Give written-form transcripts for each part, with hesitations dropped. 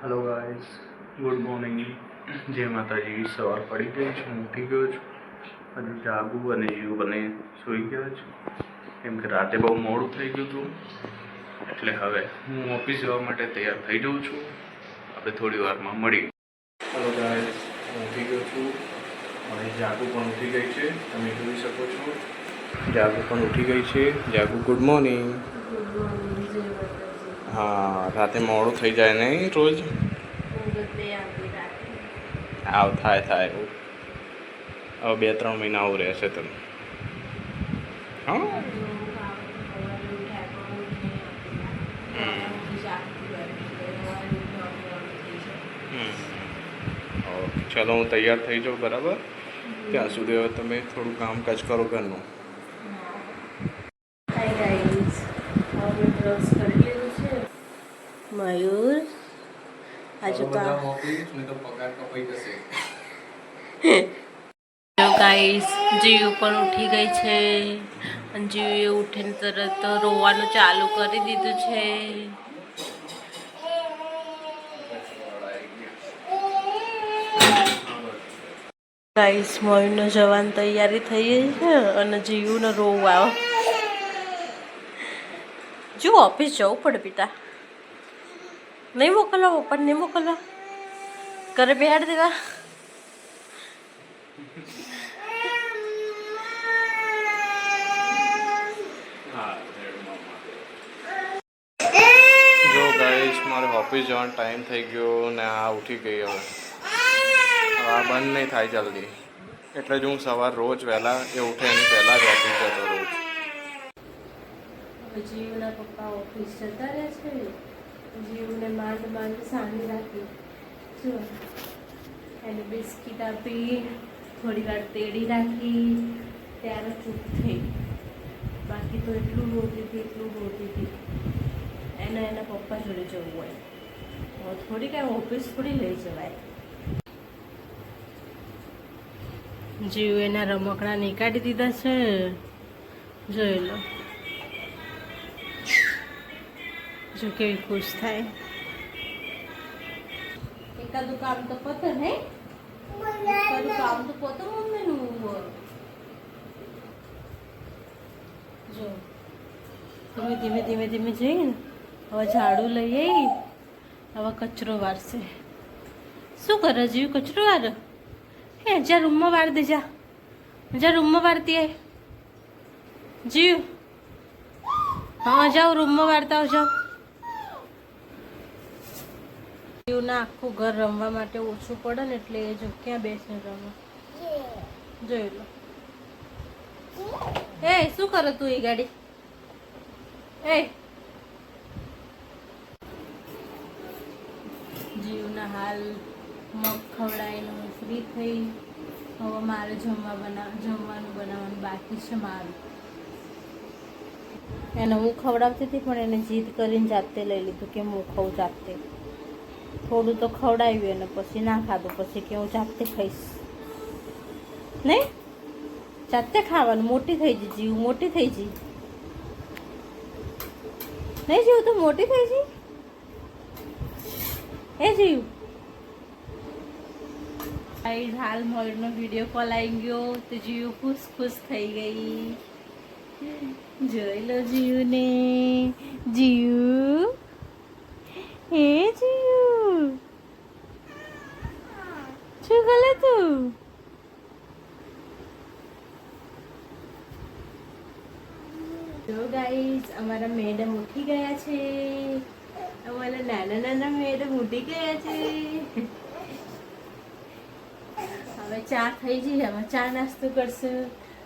Hello guys, good morning. जय माताजी। सवार पड़ी गई છું, ઉઠી ગયો છું। હજુ જાગું અને જીવ બને સૂઈ ગયા છે, કેમ કે રાતે બહુ મોડું થઈ ગયું હતું, એટલે હવે હું ઓફિસ જવા માટે તૈયાર થઈ જાઉં છું। આપણે થોડી વારમાં મળીએ। હેલો ગાઈસ, હું ઉઠી ગયો છું અને જાગું પણ ઉઠી ગઈ છે, તમે જોઈ શકો છો। જાગું પણ ઉઠી ગઈ છે। જાગું ગુડ મોર્નિંગ। हाँ, राते मोड़ू थी जाए नहीं रोज आव थाय एवं હવે 2-3 મહિના આવું રહેશે તમે। હા ઓકે, ચલો હું તૈયાર થઈ જાઉં બરાબર। ત્યાં સુધી હવે તમે થોડું કામકાજ કરો ઘરનું। મયુર આજે તો પગાર કપાઈ જશે। ગાઈસ જીવ પણ ઉઠી ગઈ છે અને જીવે ઉઠીને તરત રોવાનું ચાલુ કરી દીધું છે। ગાઈસ મયુરનો જવાની તૈયારી થઈ ગઈ છે અને જીવનો રોવા આવ્યો। જો ઓફિસ જવું પડે બેટા, નહીં મોકલવા પપ્પાને, નહીં મોકલવા, ઘરે બેહાડ દેવા। જો ગાઈસ, મારે ઓફિસ જવાનો ટાઈમ થઈ ગયો ને આ ઉઠી ગઈ। હવે આ બંધ નહીં થાય જલ્દી, એટલે જ હું સવાર રોજ વહેલા એ ઉઠે એની પહેલાં જ ઓફિસ જતો રોજ। જીવના પપ્પા ઓફિસ જતા રહે છે, જીવને માંડ સાંડી રાખી, જો એને બિસ્કીટ આપી, થોડી વાર તેડી રાખી, ત્યારે ચૂપ થઈ। બાકી તો એટલું રોતી હતી એને એના પપ્પા જોડે જવું હોય, થોડી કાંઈ ઓફિસ થોડી લઈ જવાય। જીવ એના રમકડા નીકાળી દીધા છે, જોઈ લો, જો કેવી ખુશ થાય। એકાદું કામ તો પતે ને, એકાદું કામ તો પતે મમ્મીનું। જો ધીમે ધીમે જઈને હવે ઝાડુ લઈ આવી, હવે કચરો વારશે। શું કરે જીવ, કચરો વારે? હે, જા રૂમમાં વાર દે, જા રૂમમાં વારતી આય જીવ। હા જાઓ, રૂમમાં વારતા આવ, જાઓ। જીવના આખું ઘર રમવા માટે ઓછું પડે ને, એટલે એ જો ક્યાં બેસીને રમે, જોઈ લો। એ શું કરો તું, એ ગાડી એ જીવના હાલ મગ ખવડાવીને હું ફ્રી થઈ। હવે મારે જમવાનું બનાવવાનું બાકી છે મારું। એને હું ખવડાવતી હતી પણ એને જીદ કરીને જાતે લઈ લીધું કે હું ખાઉં જાતે। થોડું તો ખવડાવ્યું એને, પછી ના ખાધું, પછી કે હું જાતે ખાઈશ। નહીં, જાતે ખાવાનું, મોટી થઈ જઈ જીવ, મોટી થઈ જઈ, નહીં જીવ તું મોટી થઈ જઈ, એ જીવ। હાલ મયુરનો વિડીયો કોલ આવી ગયો તો જીવ ખુશ થઈ ગઈ। જોઈ લો જીવને, જીવ, હે જીવ, શું કરે તું? જો ગાઈસ, અમારા મેડમ ઉઠી ગયા છે, અમારા નાના મેડમ ઉઠી ગયા છે। હવે ચા થઈ જઈ, હવે ચા નાસ્તો કરશું।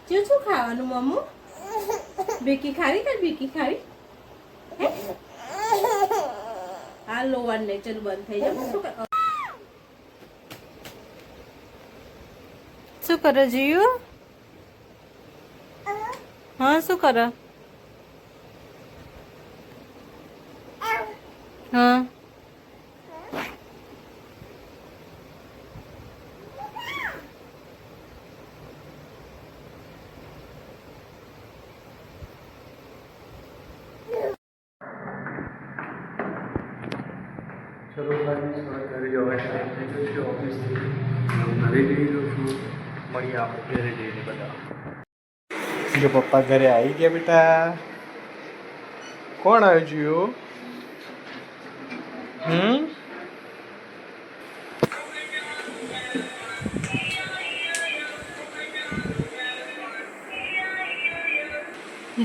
શું ખાવાનું મમ્મુ? બેકી ખાવી? તાર બેકી ખાવી? હા, લોવાનું નહીં, ચલ બંધ થઈ જાય। શું કરે જીવ? હા, શું કરે? હા, ચલો ભાઈ ઘરે જવા ટાઈમ થઈ ગયો છે ઓફિસથી હું ઘરે જઈ રહ્યો છું મળીએ આપણે ઘરે જઈને બધા જો પપ્પા ઘરે આવી ગયા બેટા કોણ આવ્યું જીઓ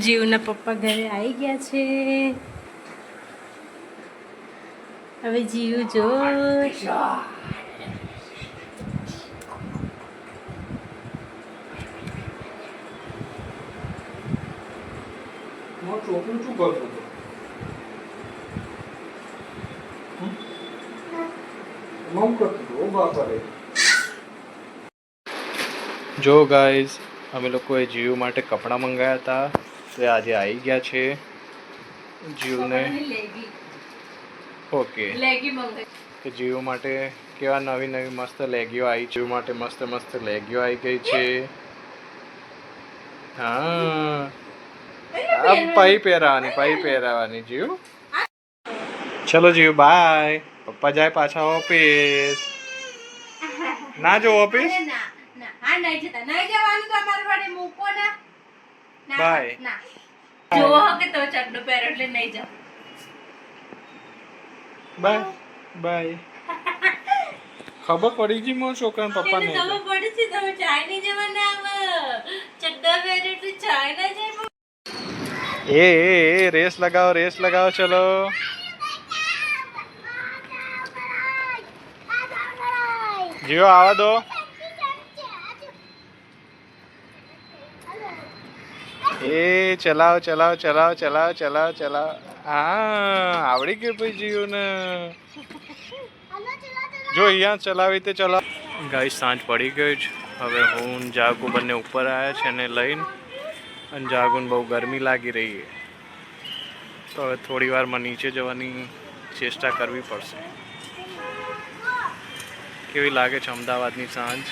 જીવના પપ્પા ઘરે આવી ગયા છે હવે જીવ જો છોકરું શું કરતો હતો જો ગાઈઝ અમે લોકોએ જીવ માટે કપડાં મંગાવ્યા હતા તો આજે આવી ગયા છે જીવને ઓકે કે જીવ માટે કેવા નવી નવી મસ્ત લેગીઓ આવી જીવ માટે મસ્ત મસ્ત લેગીઓ આવી ગઈ છે હા પાઈ પહેરાવાની જીવ ચલો જીવ બાય પપ્પા જાય પાછા ઓફિસ ના જો ઓફિસ બાય બાય બાય ખબર પડી ગઈ મો છોકરા પપ્પા ને એ રેસ લગાવો ચલો જીઓ આવા દો એ ચલાવો હા આવડી ગયું ભાઈ જીઓ ને જો અહીંયા ચલાવી તે ચલાવ ગાઈસ સાંજ પડી ગઈ છે હવે હું જાગુ બંને ઉપર આવ્યા છે ને લઈને અને જાગુને બહુ ગરમી લાગી રહી છે તો હવે થોડી વારમાં નીચે જવાની ચેષ્ટા કરવી પડશે કેવી લાગે છે અમદાવાદની સાંજ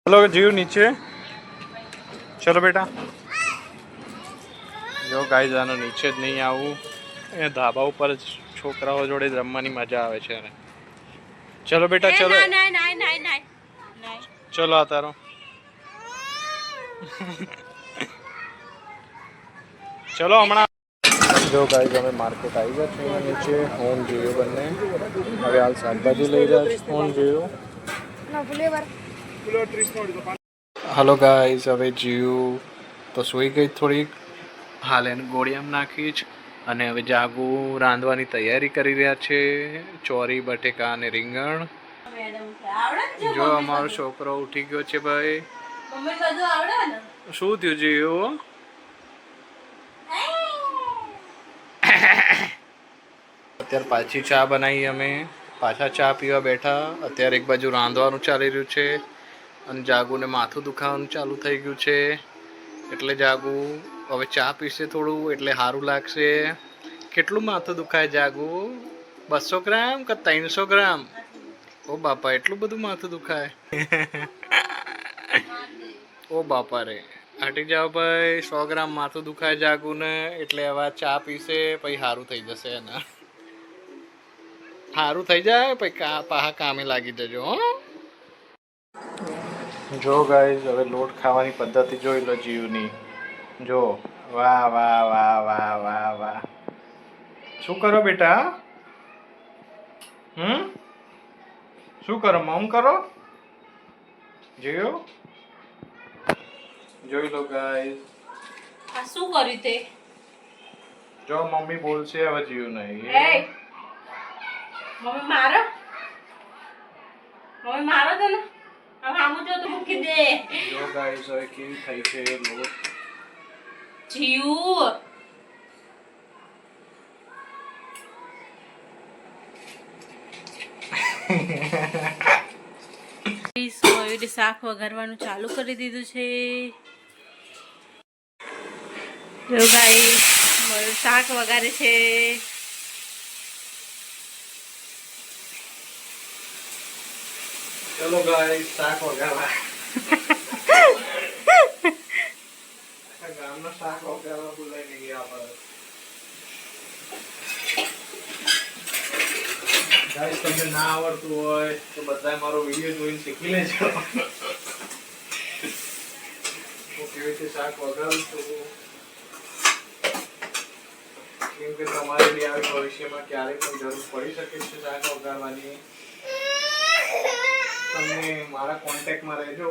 ચલો જીવ નીચે ચલો બેટા જો ગાઈસ આનો નીચે જ નહીં આવું એ ધાબા ઉપર જ છોકરાઓ જોડે રમવાની મજા આવે છે ચલો બેટા ચલો ચલો આ તારો ચલો હમણાં જો ગાઈસ અમે માર્કેટ આવી ગયા છે અહીંયા નીચે હું જીવ બંને હવે હાલ શાકભાજી લઈ રહ્યા છે હું જીવ હલો ગાઈસ હવે જીવ તો સૂઈ ગઈ થોડીક હાલ એને ગોળિયામાં નાખી જ અને હવે જાગુ રાંધવાની તૈયારી કરી રહ્યા છે ચોરી બટેકા અને રીંગણ જો અમારો છોકરો ઉઠી ગયો છે ભાઈ શું થયું જીવ અત્યારે પાછી ચા બનાવી અમે પાછા ચા પીવા બેઠા અત્યારે એક બાજુ રાંધવાનું ચાલી રહ્યું છે અને જાગુને માથું દુખાવાનું ચાલુ થઈ ગયું છે એટલે જાગુ હવે ચા પીશે થોડું એટલે સારું લાગશે કેટલું માથું દુખાય જાગુ 200 ગ્રામ કે 300 ગ્રામ ઓ બાપા એટલું બધું માથું દુખાય ઓ બાપા રે હટી જાઓ ભાઈ 100 ગ્રામ માથું દુખાય જાગુને એટલે હવે ચા પીશે પછી સારું થઈ જશે એને સારું થઈ જાય પછી પાહા કામે લાગી જજો હો જો ગાઈસ હવે લોટ ખાવાની પદ્ધતિ જોઈ લો જીવની જો વાહ વાહ વાહ વાહ વાહ વાહ શું કરો બેટા શું કરો મમ કરો જીવ જોઈ લો ગાઈસ આ શું કર્યું તે જો મમ્મી બોલશે હવે જીવ નહીં મમ્મી મારો તને હવે આમું જો તો મૂકી દે જો ગાઈસ હવે કેવી થઈ છે લોટ જીવ શાક વઘારવાનું ચાલુ કરી દીધું છે જો ગાઈસ શાક વઘારે છે ચલો ગાઈસ શાક વઘારવા ગામનો શાક વઘારવા બોલાઈ ગયા આપણે ગાઈસ તમને ના આવડતું હોય તો બધાએ મારો વિડીયો જોઈને શીખી લેજો. હું કેવી રીતે શાક વઘારું છું, કેમ કે તમારે બી આવી ભવિષ્યમાં ક્યારેક પણ જરૂર પડી શકે છે શાક વઘારવાની. તમે મારા કોન્ટેક્ટમાં રહેજો.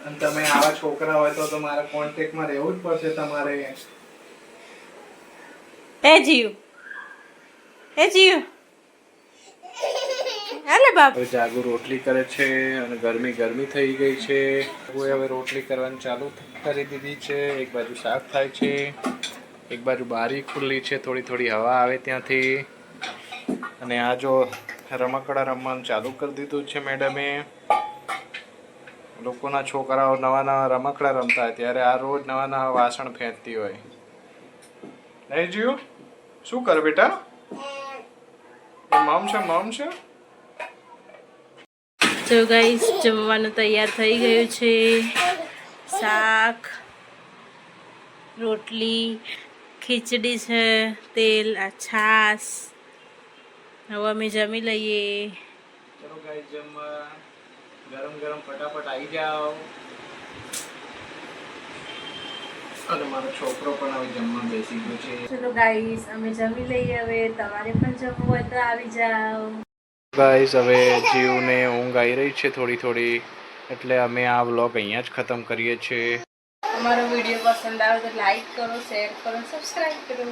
અને તમે આવા છોકરા હોય તો મારા કોન્ટેક્ટમાં રહેવું જ પડશે તમારે. એ જીવ હાલે બાપ. હવે જાગુ રોટલી કરે છે અને ગરમી થઈ ગઈ છે. કોઈ હવે રોટલી કરવાની ચાલુ કરી દીધી છે. એક બાજુ શાક થાય છે, એક બાજુ બારી ખુલ્લી છે, થોડી હવા આવે ત્યાંથી. અને આ જો રમકડા રમવાનું ચાલુ કરી દીધું છે મેડમે. લોકોના છોકરાઓ નવા રમકડા રમતા હોય ત્યારે આ રોજ નવા વાસણ ફેંકતી હોય. નહીં જીવ, શું કર બેટા? મમ છે. તો ગાઈસ જમવાનું તૈયાર થઈ ગયું છે. શાક, રોટલી, ખીચડી છે, તેલ, છાશ. હવે અમે જમી લઈએ. ચલો ગાઈસ જમવા. ગરમ ફટાફટ આવી જાઓ. અને મારો છોકરો પણ હવે જમવા બેસી ગયો છે. ચલો ગાઈસ અમે જમી લઈએ. હવે તમારે પણ જમવું હોય તો આવી જાઓ. ગાઈસ હવે જીવને ઊંઘ આવી રહી છે થોડી, એટલે અમે આ વ્લોગ અહીંયા જ ખતમ કરીએ છીએ. અમારો વિડીયો પસંદ આવે તો લાઈક કરો, શેર કરો, સબસ્ક્રાઈબ કરો.